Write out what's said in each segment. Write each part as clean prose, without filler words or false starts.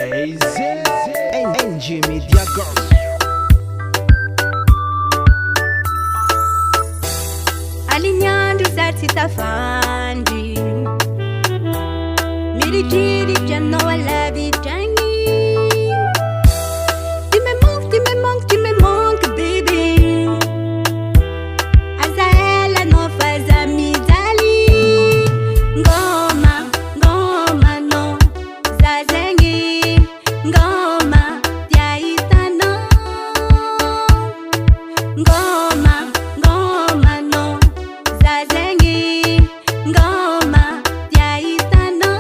Lazy and Jimmy Diagos. Alinhando certo tá fandi Mirigiri já não é leve jangi Ti me monk baby Azaela não faz amizade Ngoma, ngoma no Zazengi Ngoma, tiaita no Ngoma, ngoma no Zazengi Ngoma, tiaita no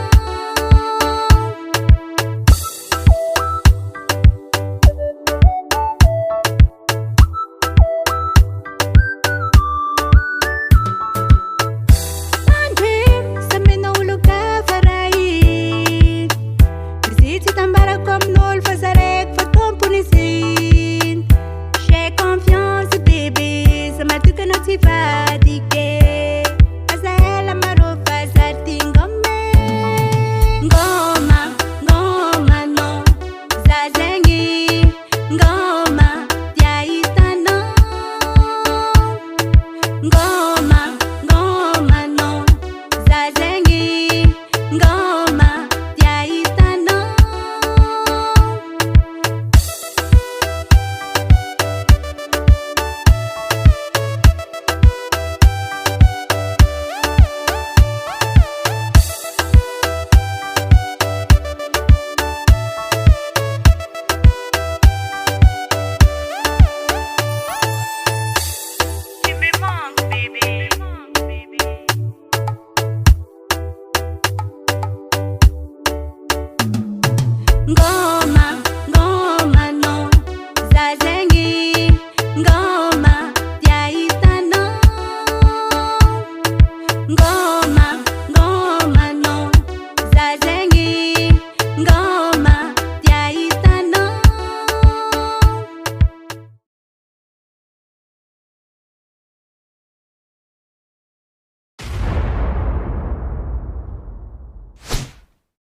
J'ai confiance bébé, ça m'a tout que nous t'y fatigué. Azaela maro fazati ngoma, ngoma no Zazengi, ngoma tiaita no Ngoma